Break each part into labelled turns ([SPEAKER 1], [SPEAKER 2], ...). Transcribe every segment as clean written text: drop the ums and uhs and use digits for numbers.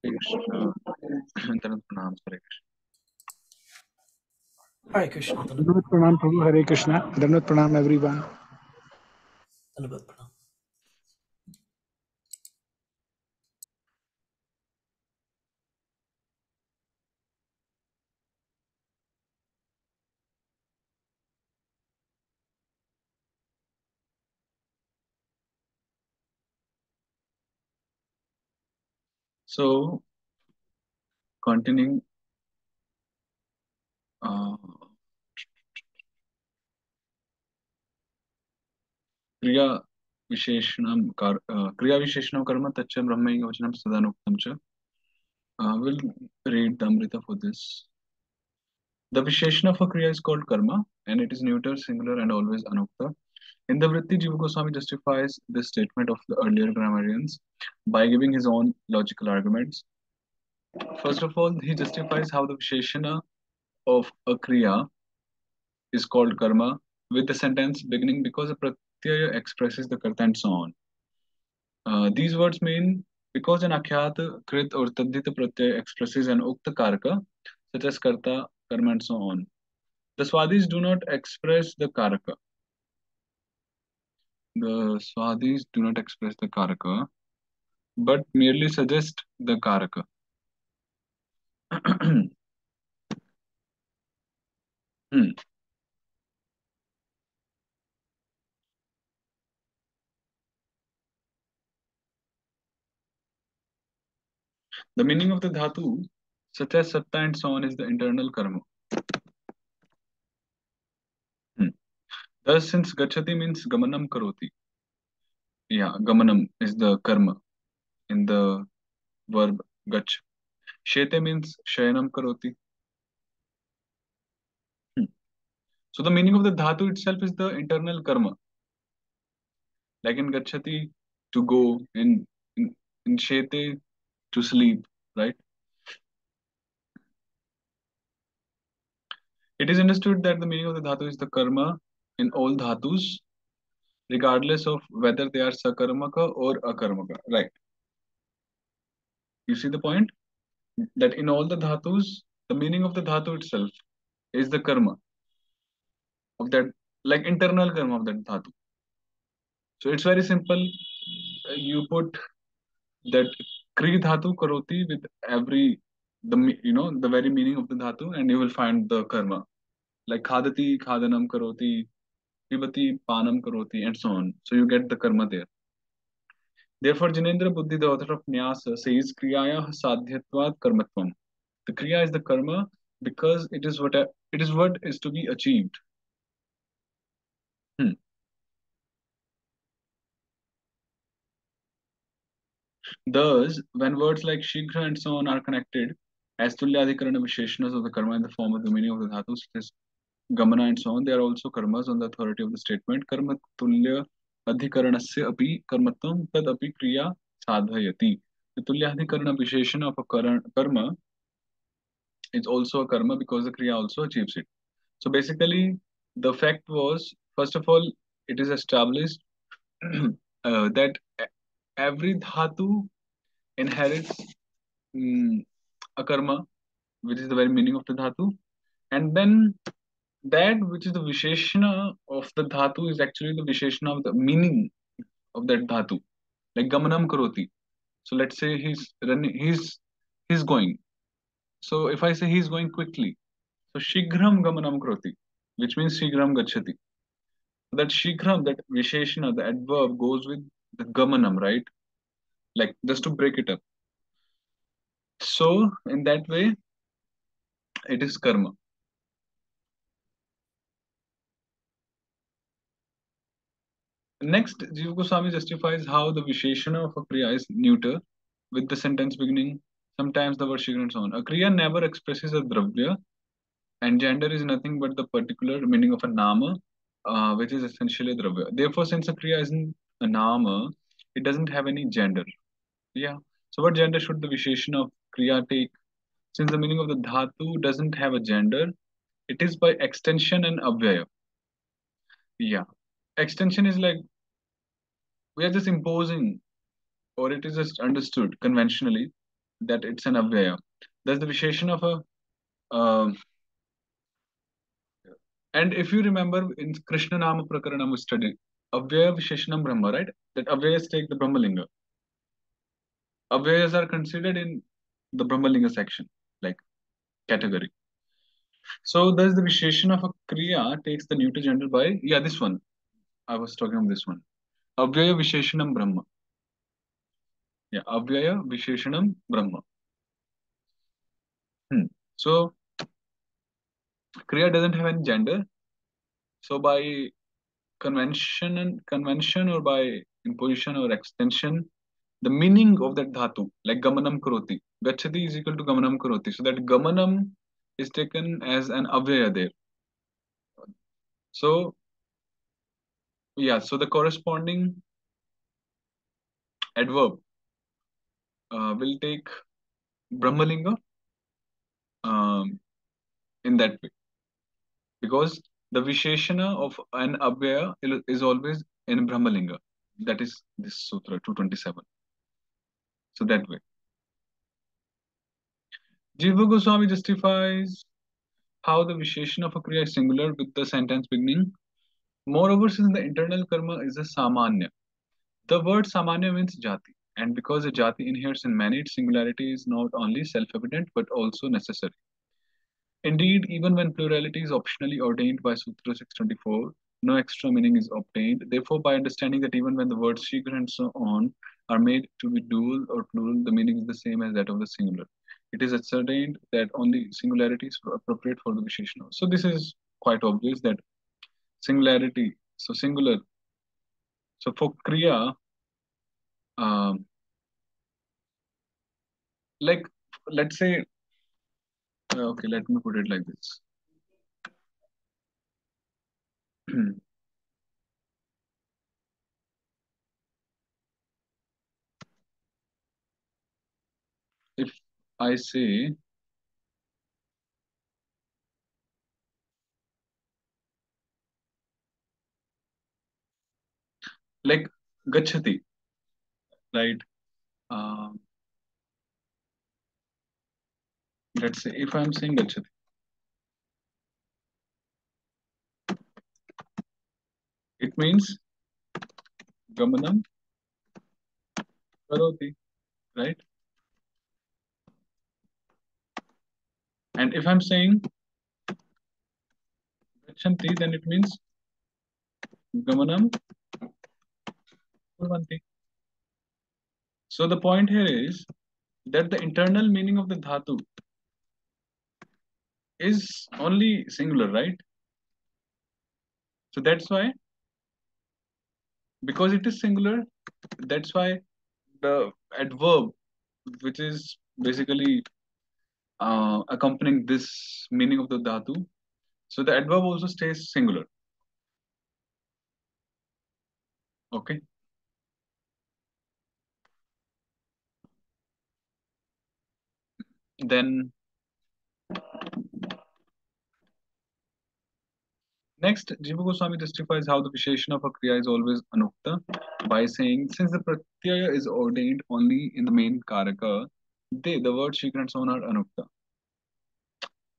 [SPEAKER 1] Krishna. Anand Pranam, Hare Krishna.
[SPEAKER 2] Hare Krishna.
[SPEAKER 3] Dandavat Pranam Prabhu, Hare Krishna. Dandavat Pranam everyone.
[SPEAKER 2] Dandavat Pranam.
[SPEAKER 1] So, continuing, uh, क्रिया क्रिया विशेषणम कर्म तच्च ब्रह्मैव वचनम सदानुक्तम च. We'll read the Amrita for this. The Visheshana for Kriya is called karma, and it is neuter, singular, and always anukta. In the Vritti, Jiva Goswami justifies this statement of the earlier grammarians by giving his own logical arguments. First of all, he justifies how the Visheshana of a Kriya is called karma with the sentence beginning because a pratyaya expresses the karta and so on. These words mean because an akhyat, krit, or tadhita pratyaya expresses an ukta karaka, such as karta, karma, and so on. The Swadhis do not express the karaka. The Swadhis do not express the karaka, but merely suggest the karaka. Hmm. The meaning of the dhatu, such as satta and so on, is the internal karma. Hmm. Thus, since gachati means gamanam karoti, yeah, gamanam is the karma in the verb gach. Shete means shayanam karoti. Hmm. So the meaning of the dhatu itself is the internal karma. Like in gachati, to go, in shete, to sleep, right? It is understood that the meaning of the dhatu is the karma in all dhatus, regardless of whether they are sakarmaka or akarmaka, right? You see the point? That in all the dhatus, the meaning of the dhatu itself is the karma of that, like internal karma of that dhatu. So it's very simple. You put that kri dhatu karoti with every the very meaning of the dhatu, and you will find the karma. Like khadati, khadanam karoti, pibati, panam karoti, and so on. So you get the karma there. Therefore, Jinendra Buddhi, the author of Nyasa, says kriyaya sadhyatvat karmatvam. The kriya is the karma because it is what is to be achieved. Hmm. Thus, when words like shigra and so on are connected as tulyadhikarana visheshanas of the karma in the form of the meaning of the dhatus, such as gamana and so on, they are also karmas on the authority of the statement karma tulya adhikaranasya api karmatvam tad api kriya sadhayati. The tulyadhikarana visheshana of a karma is also a karma because the kriya also achieves it. So basically, the fact was, first of all, it is established that every dhatu inherits a karma, which is the very meaning of the dhatu, and then that which is the visheshana of the dhatu is actually the visheshana of the meaning of that dhatu, like gamanam karoti. So let's say he's running, he's going. So if I say he's going quickly, so shighram gamanam karoti, which means shighram gachati. That shighram, that visheshana, the adverb goes with the gamanam, right? Like just to break it up. So in that way, it is karma. Next, Jiva Goswami justifies how the visheshana of a kriya is neuter with the sentence beginning sometimes the word shighram and so on. A kriya never expresses a dravya, and gender is nothing but the particular meaning of a nama, which is essentially a dravya. Therefore, since a kriya isn't a nama, it doesn't have any gender. Yeah. So what gender should the visheshana of kriya take? Since the meaning of the dhatu doesn't have a gender, it is by extension and avyaya. Yeah. Extension is like we are just imposing, or it is just understood conventionally that it's an avyaya. That's the visheshana of a and if you remember in Krishna Nama Prakaranam we studied avyaya visheshanam brahma, right? That avyayas take the Brahmalinga. Avyayas are considered in the Brahmalinga section, like category. So thus the visheshana of a kriya takes the neuter gender by this one. I was talking about this one. Avyaya visheshanam brahma. Yeah, avyaya visheshanam brahma. So kriya doesn't have any gender. So by convention or by imposition or extension, the meaning of that dhatu, like gamanam karoti, gachati is equal to gamanam karoti. So that gamanam is taken as an avyaya there. So so the corresponding adverb will take Brahmalinga in that way because the Visheshana of an Abhyaya is always in Brahmalinga. That is this Sutra 227. So that way. Jiva Goswami justifies how the Visheshana of a Kriya is singular with the sentence beginning. Moreover, since the internal karma is a Samanya, the word Samanya means Jati. And because a Jati inheres in many, its singularity is not only self-evident but also necessary. Indeed, even when plurality is optionally ordained by Sutra 624, no extra meaning is obtained. Therefore, by understanding that even when the words Shigra and so on are made to be dual or plural, the meaning is the same as that of the singular. It is ascertained that only singularity is appropriate for the Visheshana. So this is quite obvious that singularity, so singular. So for Kriya, um, like let's say, okay, let me put it like this. If I say like gachati, right? Um, let's say if I'm saying gachati, it means gamanam karoti, right? And if I'm saying gachanti, then it means gamanam kurvanti. So the point here is that the internal meaning of the dhatu is only singular, right? So that's why, because it is singular, that's why the adverb, which is basically accompanying this meaning of the dhatu, so the adverb also stays singular. Okay. Then next, Jiva Goswami justifies how the Visheshana of a Kriya is always Anukta by saying, since the Pratyaya is ordained only in the main Kāraka, the word Shikra and so on are Anukta.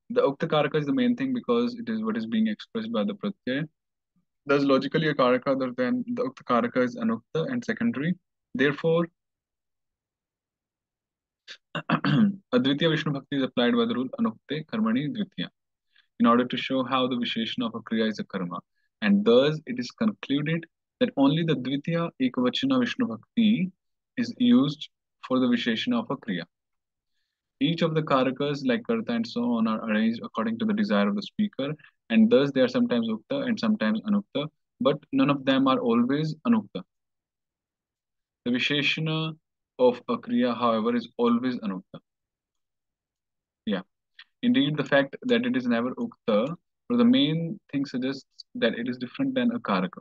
[SPEAKER 1] The Ukta Kāraka is the main thing because it is what is being expressed by the Pratyaya. Thus, logically, a Kāraka other than the Ukta Kāraka is Anukta and secondary. Therefore, Advitiya Vishnu Bhakti is applied by the rule Anukte Karmani Dvitiya in order to show how the Visheshana of a Kriya is a karma. And thus it is concluded that only the Dvitiya Ekavachana Vishnu Bhakti is used for the Visheshana of a Kriya. Each of the Karakas, like Karta and so on, are arranged according to the desire of the speaker, and thus they are sometimes Ukta and sometimes Anukta, but none of them are always Anukta. The Visheshana of a Kriya, however, is always Anukta. Yeah. Indeed, the fact that it is never Ukta, for the main thing suggests that it is different than a Karaka.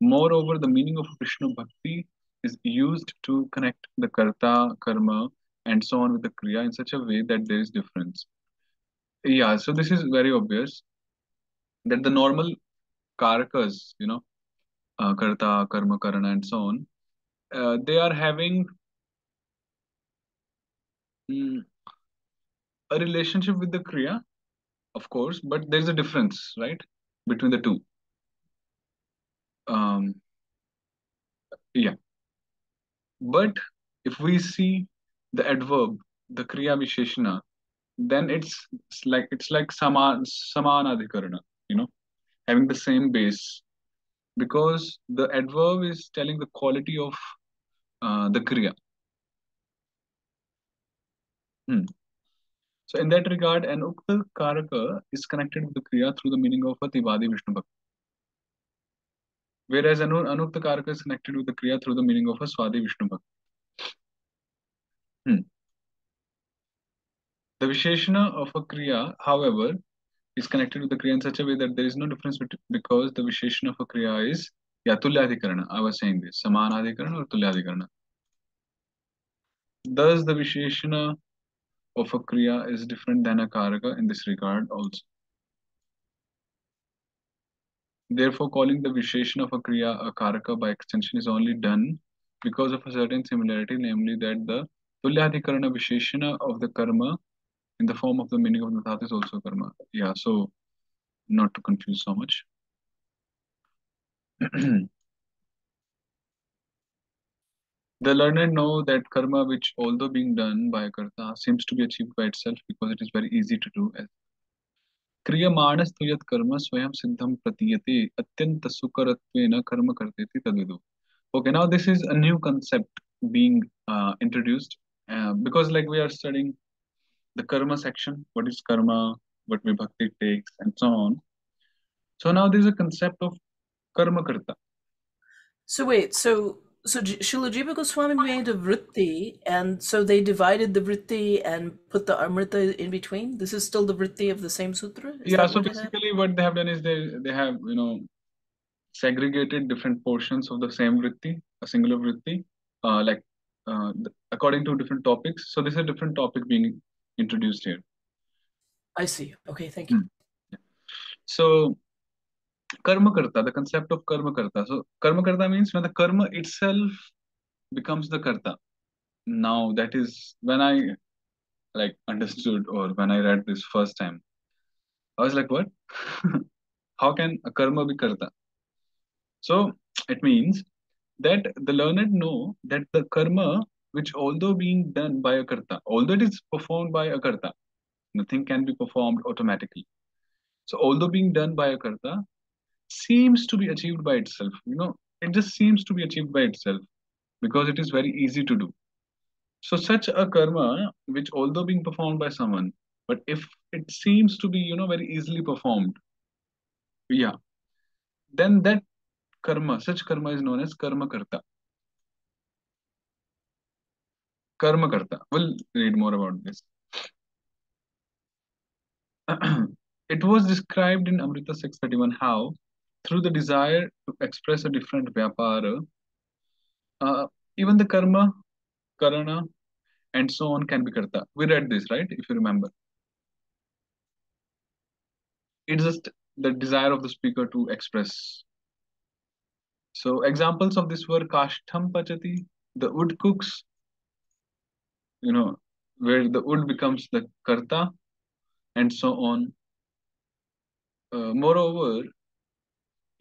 [SPEAKER 1] Moreover, the meaning of Vishnu Bhakti is used to connect the Karta, Karma, and so on with the Kriya in such a way that there is difference. Yeah, so this is very obvious that the normal Karakas, Karta, Karma, Karana, and so on, they are having Mm, a relationship with the Kriya, of course, but there's a difference, right, between the two. Um, yeah. But if we see the adverb, the Kriya Visheshana, then it's like samanadhikarana, you know, having the same base, because the adverb is telling the quality of the Kriya. Hmm. So in that regard, an Ukta Kāraka is connected with the Kriya through the meaning of a Tivadi Vishnu Bhakti, whereas Anukta Kāraka is connected with the Kriya through the meaning of a Swadi Vishnu Bhakti. Hmm. The Visheshana of a Kriya, however, is connected with the Kriya in such a way that there is no difference because the Visheshana of a Kriya is Tulyadhikarana. I was saying this, Samanadhikarana or Tulyadhikarana. Thus, the Visheshana of a Kriya is different than a Karaka in this regard also. Therefore, calling the Visheshana of a Kriya a Karaka by extension is only done because of a certain similarity, namely that the Tulyadhikarana Visheshana of the Karma in the form of the meaning of the Dhatu is also Karma. Yeah, so not to confuse so much. The learned know that karma, which although being done by a karta, seems to be achieved by itself because it is very easy to do. क्रियमाणस तो यत् कर्म स्वयं सिद्धम प्रतीयते अत्यंत सुकरत्वेन कर्म करते तद्विदु. Okay, now this is a new concept being introduced because like we are studying the karma section, what is karma, what vibhakti takes, and so on. So now there is a concept of karma karta.
[SPEAKER 2] So wait, so Srila Jiva Goswami made a vritti, and so they divided the vritti and put the amrita in between. This is still the vritti of the same sutra. Is
[SPEAKER 1] Yeah,
[SPEAKER 2] that
[SPEAKER 1] so
[SPEAKER 2] what it happened?
[SPEAKER 1] basically what they have done is they have segregated different portions of the same vritti, a singular vritti, according to different topics. So this is a different topic being introduced here.
[SPEAKER 2] I see. Okay, thank you.
[SPEAKER 1] So karma karta, the concept of karma karta. So karma karta means when the karma itself becomes the karta. Now that is when I like understood or when I read this first time, I was like, what? How can a karma be karta? So it means that the learned know that the karma, which although being done by a karta, although it is performed by a karta, nothing can be performed automatically. So although being done by a karta, seems to be achieved by itself. It just seems to be achieved by itself because it is very easy to do. So such a karma, which although being performed by someone, but if it seems to be, very easily performed, yeah, then that karma, such karma is known as karma karta. Karma karta. We'll read more about this. It was described in Amrita 631 how, through the desire to express a different vyapara, even the karma, karana, and so on can be karta. We read this, right? If you remember. It's just the desire of the speaker to express. So examples of this were kashtam pachati, the wood cooks, where the wood becomes the karta, and so on. Moreover,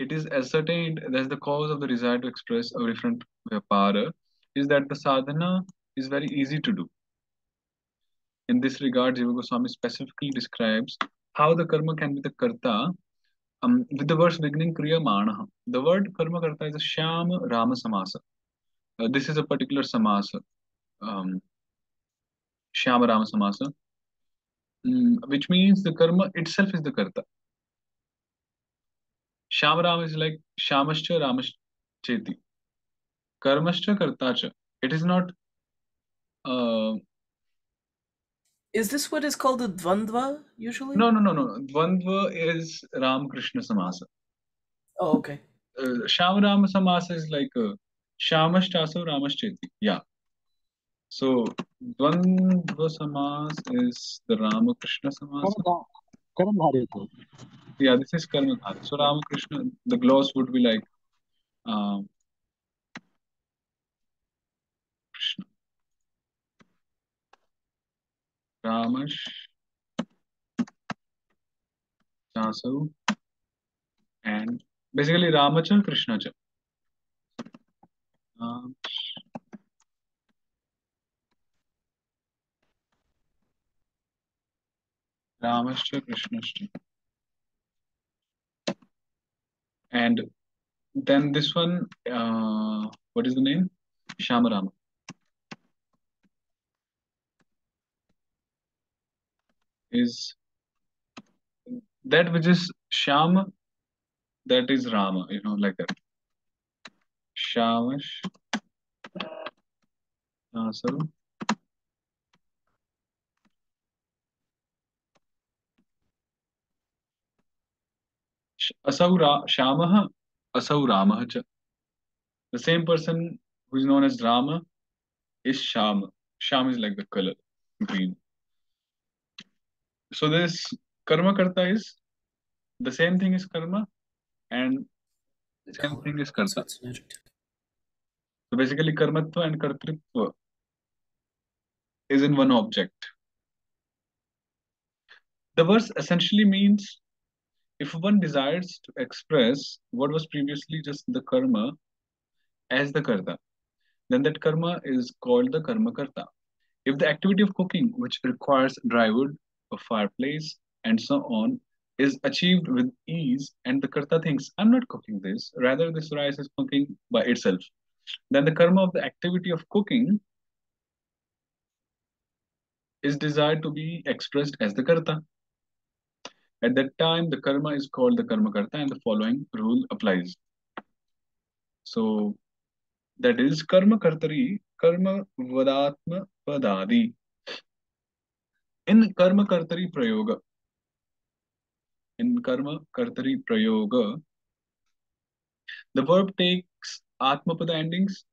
[SPEAKER 1] it is ascertained that the cause of the desire to express a different vyapara is that the sadhana is very easy to do. In this regard, Jiva Goswami specifically describes how the karma can be the karta with the words beginning kriya manaha. The word karma karta is a shyama rama samasa. This is a particular samasa, shyama rama samasa, which means the karma itself is the karta. Shyama rama is like shamascha ramascheti. Karmascha kartacha. It is not. Uh,
[SPEAKER 2] Is this what is called a dvandva usually?
[SPEAKER 1] no, no, no, no. Dvandva is Ram Krishna samasa.
[SPEAKER 2] Oh, okay.
[SPEAKER 1] Shama Rama samasa is like Shamashtaso Ramascheti. Yeah. So Dvandva samas is the Ramakrishna samasa.
[SPEAKER 3] Karamdharita.
[SPEAKER 1] Yeah, this is Karmadhara. So Ramakrishna, the gloss would be like um, Krishna. Ramash, Chasu, and basically Ramacha, Krishnacha. Um, Ramascha, Krishnascha. And then this one, what is the name? Shamarama. Is that which is Shama, that is Rama, like that. Shamash, Chasu, Shamaha, Asau Ramah. The same person who is known as Rama is Shama. Sham is like the color, green. So this karma karta is the same thing is karma and same
[SPEAKER 2] Color.
[SPEAKER 1] thing is
[SPEAKER 2] So
[SPEAKER 1] karta.
[SPEAKER 2] it's an adjective.
[SPEAKER 1] So basically karmatva and kartritva is in one object. The verse essentially means if one desires to express what was previously just the karma as the karta, then that karma is called the karma karta. If the activity of cooking, which requires dry wood, a fireplace, and so on, is achieved with ease, and the karta thinks, I'm not cooking this, rather, this rice is cooking by itself, then the karma of the activity of cooking is desired to be expressed as the karta. At that time, the karma is called the karma karta, and the following rule applies. So, that is karma kartari, karma vadatma padadi. In karma kartari prayoga, in karma kartari prayoga, the verb takes atmapada endings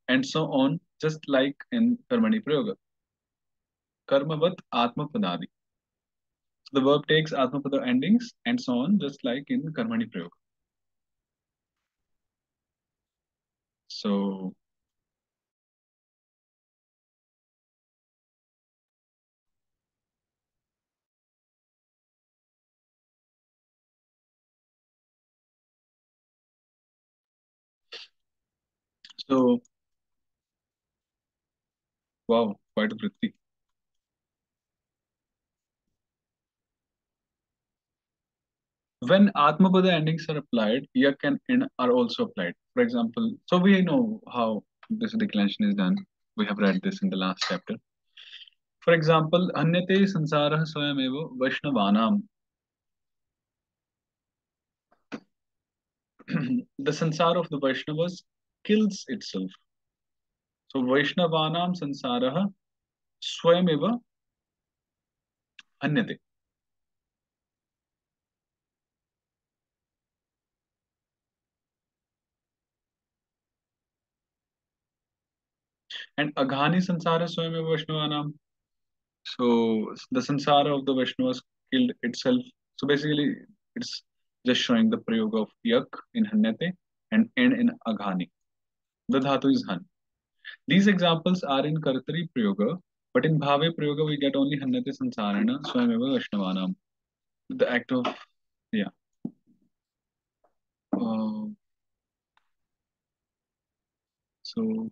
[SPEAKER 1] and so on, just like in karmani prayoga. Karmavat atmapadadi. So the verb takes atmapada endings and so on, just like in karmani prayoga. So so wow, quite a vritti. When atmapada endings are applied, yak and in are also applied. For example, so we know how this declension is done. We have read this in the last chapter. For example, hanyate sansarah swayameva vaishnavanam. The sansara of the Vaishnavas kills itself. So Vaishnavanam sansarah swayameva hanyate. And aghani sansara swayameva Vaishnavanam. So the sansara of the Vaishnavas killed itself. So basically, it's just showing the prayoga of yak in hanyate and n in aghani. The dhatu is han. These examples are in kartari prayoga, but in bhave prayoga we get only hanyate sansarana swayameva Vaishnavanam. The act of yeah. Uh, so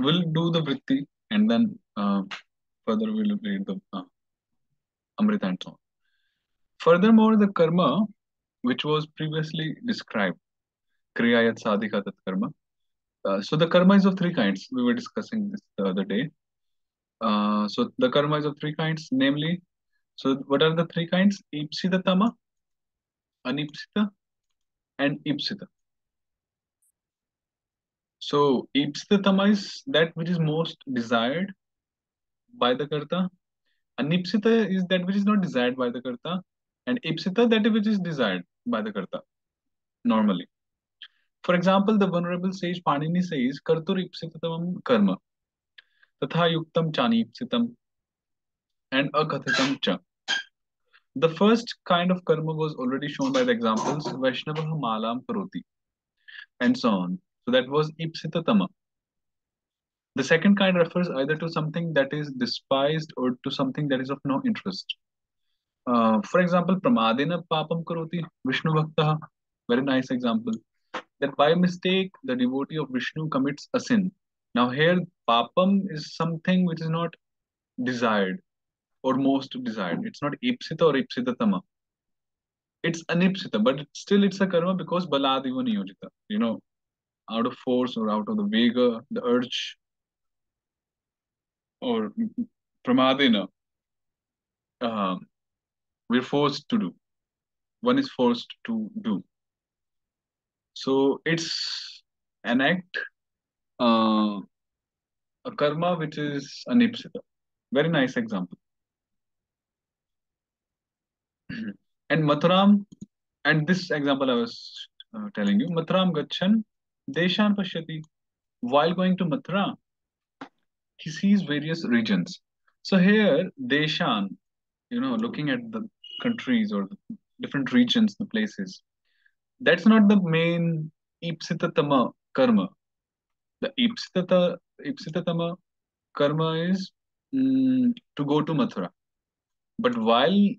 [SPEAKER 1] we'll do the vritti and then further we'll read the Amrita and so on. Furthermore, the karma which was previously described kriya yat sadhika tat karma. So the karma is of three kinds. We were discussing this the other day. So the karma is of three kinds, namely, so what are the three kinds? Ipsita tama, anipsita, and ipsita. So ipsita tama is that which is most desired by the karta. Anipsita is that which is not desired by the karta, and ipsita that which is desired by the karta normally. For example, the venerable sage Panini says, "Kartur ipsitatam karma, tatha yuktam chanipsitam, and akathitam cha." The first kind of karma was already shown by the examples Vaishnava malam karoti and so on. So that was ipsitatama. The second kind refers either to something that is despised or to something that is of no interest. For example, pramadena papam karoti Vishnu bhaktaha. Very nice example. That by mistake the devotee of Vishnu commits a sin. Now here papam is something which is not desired or most desired. It's not ipsita or ipsitatama. It's anipsita, but still it's a karma because baladiva niyojita. Out of force or out of the vega, the urge or pramadena, uh, we're forced to do. One is forced to do. So it's an act, a karma which is anipsita. Very nice example. And Mathuram, and this example I was telling you, Mathuram Gachan, Deshan Pashyati. While going to Mathura, he sees various regions. So here, Deshan, looking at the countries or the different regions, the places, that's not the main Ipsitatama karma. The Ipsitatama karma is to go to Mathura. But while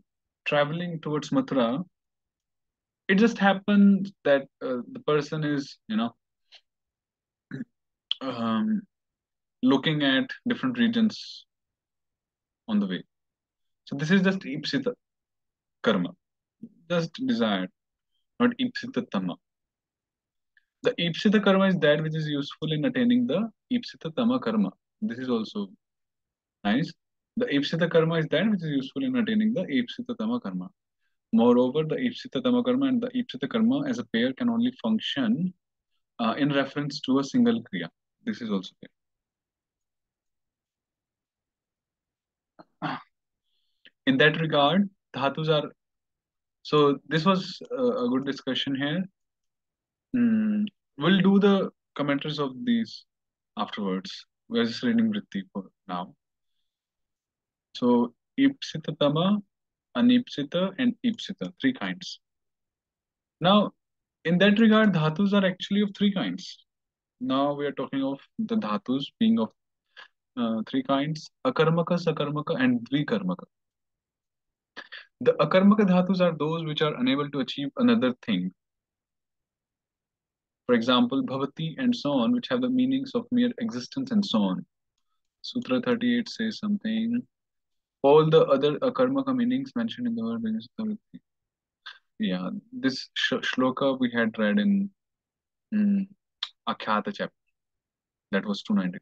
[SPEAKER 1] traveling towards Mathura, it just happens that the person is, um, looking at different regions on the way. So this is just Ipsita karma, just desire, not Ipsita tama. The Ipsita karma is that which is useful in attaining the Ipsita tama karma. This is also nice. The Ipsita karma is that which is useful in attaining the Ipsita tama karma. Moreover, the Ipsita tama karma and the Ipsita karma as a pair can only function in reference to a single kriya. This is also there. In that regard, dhatus are. So this was a good discussion here. We'll do the commentaries of these afterwards. We're just reading Vritti for now. So Ipsita Tama, Anipsita, and Ipsita, three kinds. Now, in that regard, dhatus are actually of three kinds. Now we are talking of the dhatus being of three kinds: akarmaka, sakarmaka, and dvikarmaka. The akarmaka dhatus are those which are unable to achieve another thing. For example, bhavati and so on, which have the meanings of mere existence and so on. Sutra 38 says something. All the other akarmaka meanings mentioned in the word begins with vritti. Yeah, this shloka we had read in Akhyata chapter. That was 292.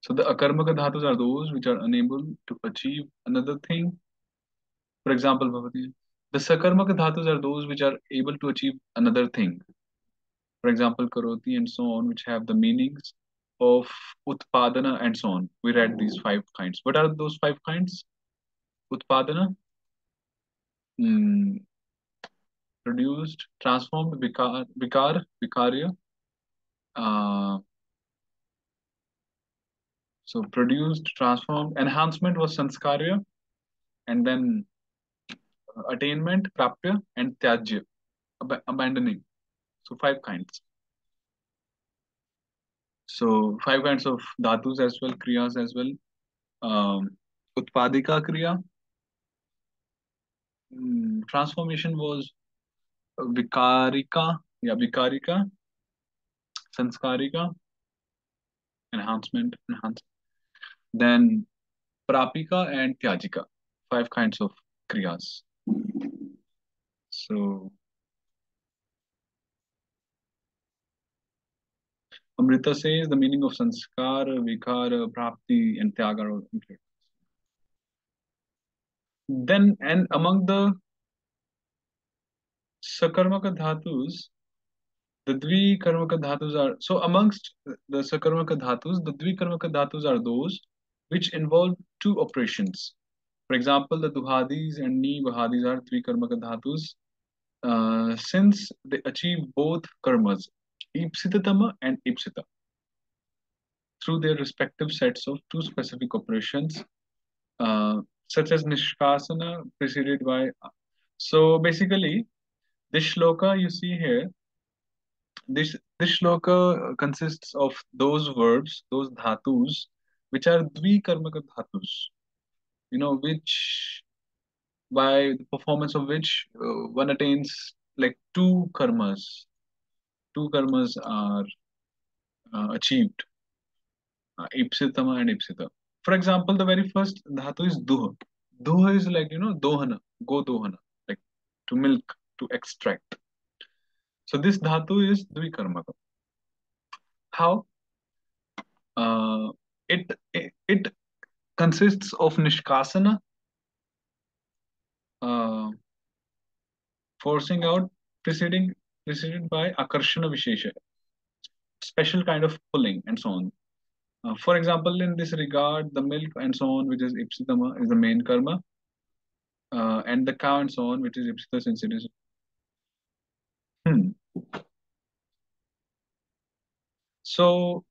[SPEAKER 1] So the akarmaka dhatus are those which are unable to achieve another thing. For example, bhavati. The sakarmaka dhatus are those which are able to achieve another thing. For example, karoti and so on, which have the meanings of utpadana and so on. We read these five kinds. What are those five kinds? Utpadana, produced, transformed, vikarya. Uh, so produced, transformed, enhancement was sanskarya, and then attainment, prapya, and tyajya, abandoning. So five kinds. So five kinds of dhatus as well, kriyas as well. Utpadika kriya, transformation was vikarika, sanskarika, enhance. Then prapika and tyajika, five kinds of kriyas. So Amrita says the meaning of sanskara, vikara, prapti, and tyaga are all included. Then, and among the sakarmaka dhatus, the dvikarmaka dhatus are so amongst the sakarmaka dhatus, the dvikarmaka dhatus are those which involve two operations. For example, the duhadis and ni vahadis are dvikarmaka dhatus since they achieve both karmas, ipsitatama and ipsita, through their respective sets of two specific operations, uh, such as nishkasana preceded by. So basically, this shloka you see here, this shloka consists of those verbs, those dhatus, which are dvikarmaka dhatus. Which by the performance of which one attains like two karmas. Two karmas are achieved, ipsitama and ipsita. For example, the very first dhatu is duha. Duha is like, dohana, go dohana, like to milk, to extract. So this dhatu is dvikarmaka. How? Uh, it consists of nishkasana, uh, forcing out, preceded by akarshana vishesha, special kind of pulling and so on. For example, in this regard, the milk and so on, which is ipsitama, is the main karma, and the cow and so on, which is ipsita, since it is. Hmm. So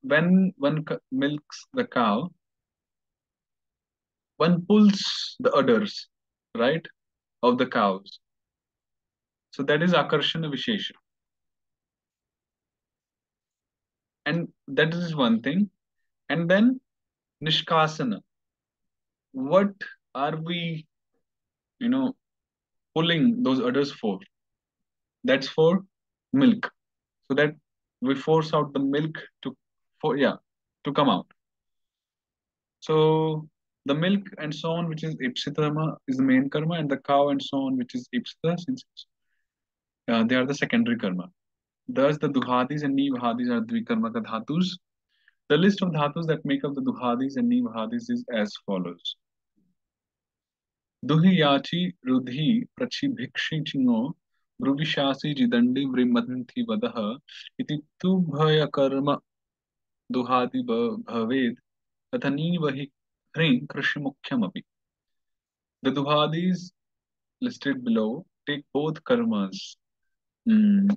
[SPEAKER 1] when one milks the cow, one pulls the udders, right, of the cows. So that is akarshana vishesha. And that is one thing. And then nishkasana. What are we, pulling those udders for? That's for milk. So that we force out the milk to come out. So the milk and so on, which is ipsitama, is the main karma, and the cow and so on, which is ipsita, since they are the secondary karma. Thus, the duhadis and nivahadis are dvikarmaka dhatus. The list of dhatus that make up the duhadis and nivahadis is as follows. Duhi yachi rudhi prachi bhikshi chingo bruvishasi jidandi vrimanthi vadaha iti tubhaya karma duhadi bhaved tathani vahi hring krishi mukhyamapi. The duhadis listed below take both karmas. Mm.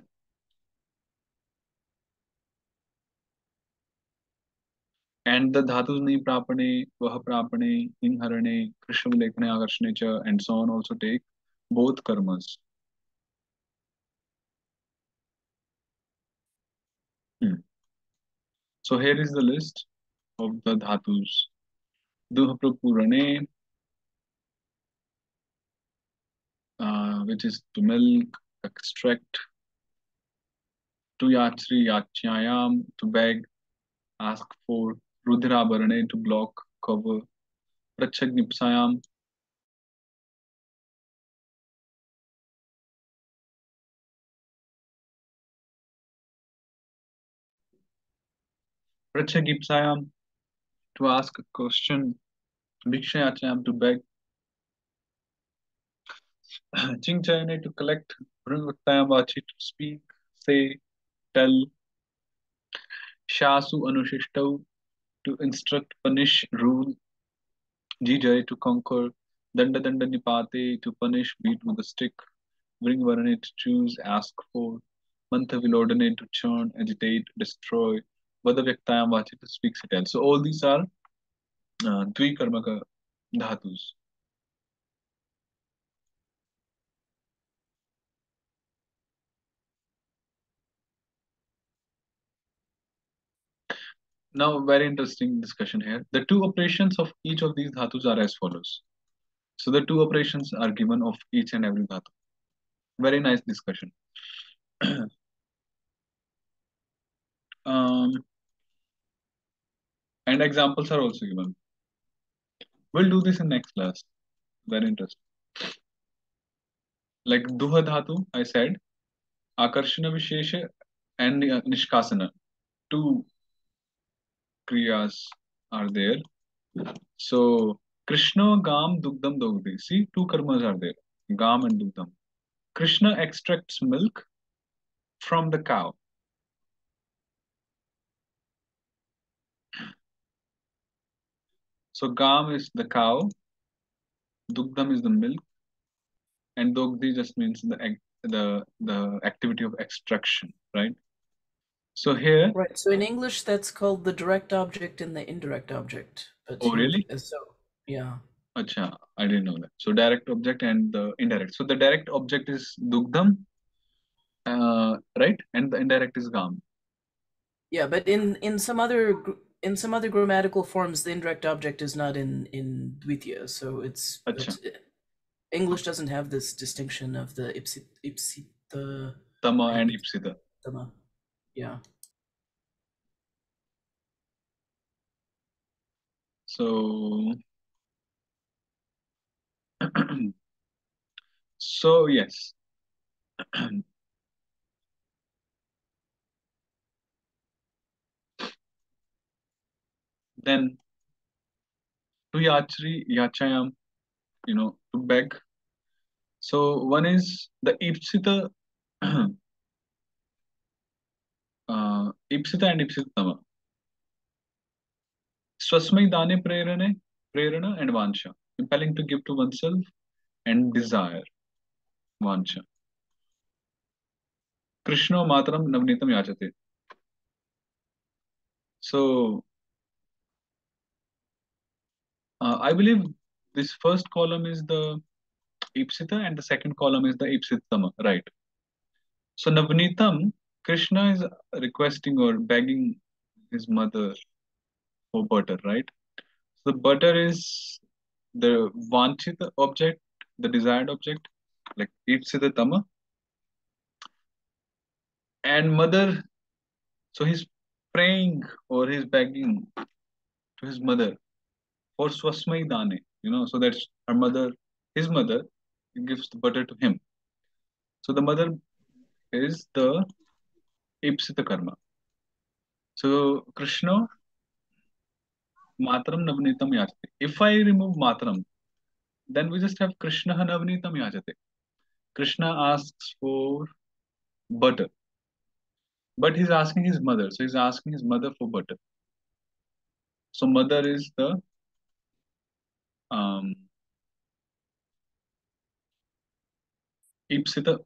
[SPEAKER 1] And the dhatus ni prapane, vah prapane, inharane, krishna lekhane, akarshane cha, and so on also take both karmas. Hmm. So here is the list of the dhatus. Duha prapurane, which is to milk, extract. To yachri, yachyayam, to beg, ask for. Rudhira barane, to block, cover. Prachagnipsayam, Prachagipsayam, to ask a question. Bhikshayachayam, to beg. Chingchayane, to collect. Brunvaktayam vachi, to speak, say, tell. Shasu anushishtav, to instruct, punish, rule. Jijay, to conquer. Danda danda nipate, to punish, beat with a stick. Bring varane, to choose, ask for. Mantha vilodane, to churn, agitate, destroy. Vada vyaktayam vachi, to speak, say, tell. So all these are dvikarmaka dhatus. Now, very interesting discussion here. The two operations of each of these dhatus are as follows. So the two operations are given of each and every dhatu. Very nice discussion. um, and examples are also given. We'll do this in next class. Very interesting. Like duha dhatu, I said, akarshana vishesha and nishkasana. two kriyas are there. So Krishna Gam Dugdam Dogdi. See, two karmas are there. Gam and Dugdam. Krishna extracts milk from the cow. So Gam is the cow, Dugdam is the milk, and Dogdi just means the activity of extraction, right? So here,
[SPEAKER 2] Right. So in English, that's called the direct object and the indirect object. But
[SPEAKER 1] oh
[SPEAKER 2] here,
[SPEAKER 1] really?
[SPEAKER 2] so yeah.
[SPEAKER 1] Acha, I didn't know that. So direct object and the indirect. So the direct object is Dugdam, right? And the indirect is Gam.
[SPEAKER 2] Yeah, but in some other grammatical forms, the indirect object is not in Dvitiya. So it's
[SPEAKER 1] Acha.
[SPEAKER 2] English doesn't have this distinction of the ipsita
[SPEAKER 1] Tama and Ipsita.
[SPEAKER 2] tama. Yeah.
[SPEAKER 1] So, so yes. Then to yachri, yachayam, to beg. So one is the Ipsita, Ipsita and Ipsitama. Swasmai dane prerana and vansha. Impelling to give to oneself and desire, vansha. Krishna matram navnitam yachate. So I believe this first column is the Ipsita and the second column is the Ipsitama, right? So Navnitam, Krishna is requesting or begging his mother for butter, right? So the butter is the Vanchita object, the desired object, like Ipsita Tama. And mother, so he's praying or he's begging to his mother for Swasmai Dane, so that her mother, his mother, gives the butter to him. So the mother is the Ipsita Karma. So Krishna, Matram Navnitam Yachate. If I remove Matram, then we just have Krishna Navnitam Yachate. Krishna asks for butter. But he's asking his mother. So he's asking his mother for butter. So mother is the Ipsita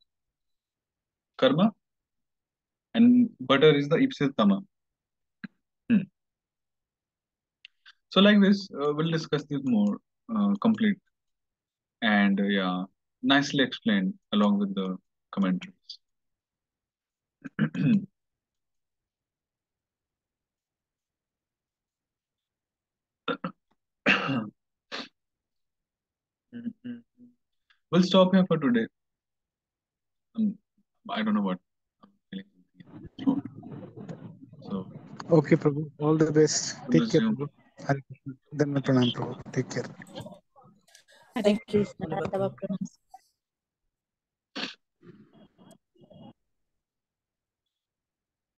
[SPEAKER 1] Karma and butter is the Ipsita Tama. So like this, we'll discuss this more complete and yeah, nicely explained along with the commentaries. We'll stop here for today. I don't know what I'm feeling. So
[SPEAKER 3] Okay, Prabhu. All the best.
[SPEAKER 1] we'll
[SPEAKER 3] Take care,
[SPEAKER 1] resume.
[SPEAKER 3] Prabhu. Then Pranam, Prabhu. Take care.
[SPEAKER 4] Thank you, sir. Have a